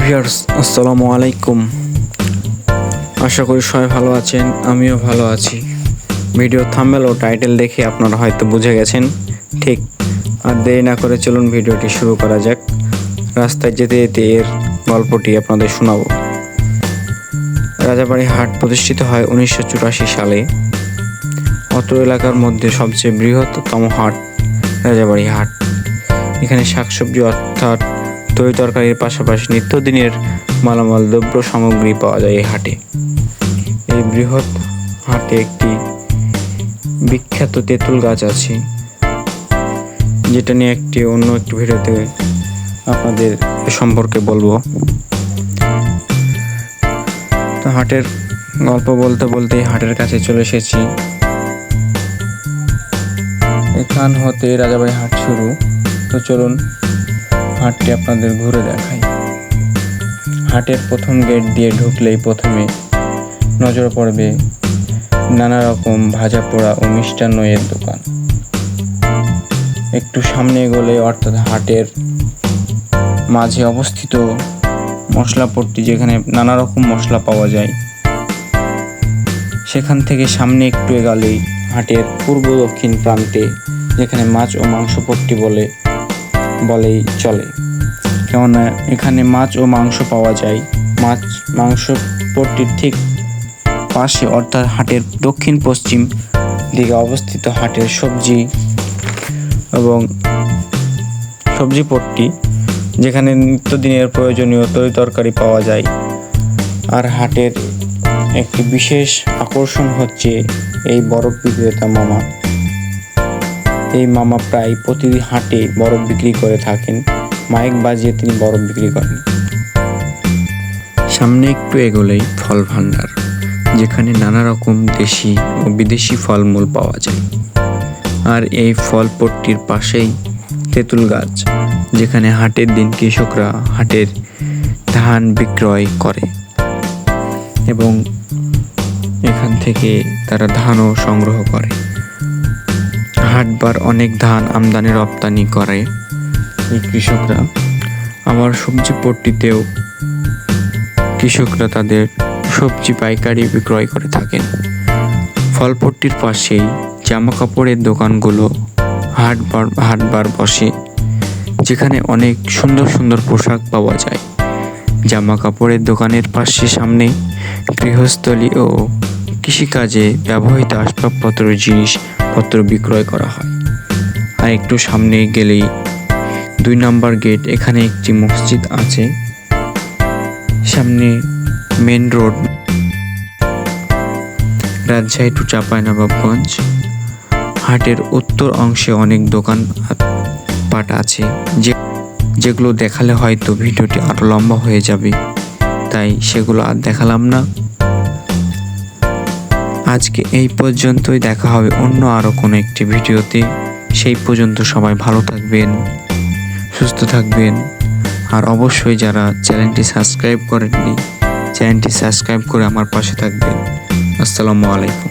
Viewers, আসসালামু আলাইকুম। আশা করি সবাই ভালো আছেন, আমিও ভালো আছি। ভিডিও থাম্বনেল ও টাইটেল দেখে আপনারা হয়তো বুঝে গেছেন। ঠিক আর দেরি না করে চলুন ভিডিওটি শুরু করা যাক। রাস্তায় যেতে যেতে এর গল্পটি আপনাদের শোনাবো। রাজাবাড়ি হাট প্রতিষ্ঠিত হয় 1984 সালে। অত্র এলাকার মধ্যে সবচেয়ে বৃহত্তম হাট রাজাবাড়ি হাট। এখানে শাকসবজি অর্থাৎ তরি তরকারির পাশাপাশি নিত্যদিনের মালামাল দ্রব্য সামগ্রী পাওয়া যায় এই হাটে। এই বৃহৎ হাটে একটি বিখ্যাত তেঁতুল গাছ আছে, যেটা নিয়ে অন্য একটি ভিডিওতে আপনাদের সম্পর্কে বলবো। তো হাটের গল্প বলতে বলতে হাটের কাছে চলে এসেছি। এখান হতে রাজাবাড়ি হাট শুরু। তো চলুন হাটটি আপনাদের ঘুরে দেখাই। হাটের প্রথম গেট দিয়ে ঢুকলেই প্রথমে নজর পড়বে নানা রকম ভাজা পোড়া ও মিষ্টান্ন এর দোকান। একটু সামনে এগোলে অর্থাৎ হাটের মাঝে অবস্থিত মশলাপট্টি, যেখানে নানা রকম মশলা পাওয়া যায়। সেখান থেকে সামনে একটু এগোলেই হাটের পূর্ব দক্ষিণ প্রান্তে, যেখানে মাছ ও মাংসপট্টি বলেই চলে, কেননা এখানে মাছ ও মাংস পাওয়া যায়। মাংস পট্টির ঠিক পাশে অর্থাৎ হাটের দক্ষিণ পশ্চিম দিকে অবস্থিত হাটের সবজি পট্টি, যেখানে নিত্যদিনের প্রয়োজনীয় তরি তরকারি পাওয়া যায়। আর হাটের একটি বিশেষ আকর্ষণ হচ্ছে এই বরফ বিক্রেতা মামা। এই মামা প্রায় প্রতিদিন হাটে বরফ বিক্রি করে থাকেন। মাইক বাজিয়ে তিনি বরফ বিক্রি করেন। সামনে একটু এগোলেই ফল ভান্ডার, যেখানে নানা রকম দেশি ও বিদেশি ফলমূল পাওয়া যায়। আর এই ফল পট্টির পাশেই তেঁতুল গাছ, যেখানে হাটের দিন কৃষকরা হাটের ধান বিক্রয় করে এবং এখান থেকে তারা ধানও সংগ্রহ করে। হাটবার অনেক ধান আমদানি রপ্তানি করে এই কৃষকরা। আমার সবজি পট্টিতেও কৃষকরা তাদের সবজি পাইকারি বিক্রয় করে থাকেন। ফলপট্টির পাশেই জামা কাপড়ের দোকানগুলো হাটবার বসে, যেখানে অনেক সুন্দর সুন্দর পোশাক পাওয়া যায়। জামা কাপড়ের দোকানের পাশে সামনে গৃহস্থলী ও কৃষিকাজে ব্যবহৃত আসবাবপত্র জিনিসপত্র বিক্রয় করা হয়। আর একটু সামনে গেলেই 2 নম্বর গেট, এখানে একটি মসজিদ আছে। সামনে main road, Rajshahi to Chapainawabganj. হাটের উত্তর অংশে অনেক দোকান পাট আছে, যেগুলো দেখালে হয়তো ভিডিওটি আরো লম্বা হয়ে যাবে, তাই সেগুলো আর দেখালাম না। আজকে এই পর্যন্তই, দেখা হবে অন্য আরো কোনো একটি ভিডিওতে। সেই পর্যন্ত সবাই ভালো থাকবেন, সুস্থ থাকবেন। আর অবশ্যই যারা চ্যানেলটি সাবস্ক্রাইব করেননি, চ্যানেলটি সাবস্ক্রাইব করে আমার পাশে থাকবেন। আসসালামু আলাইকুম।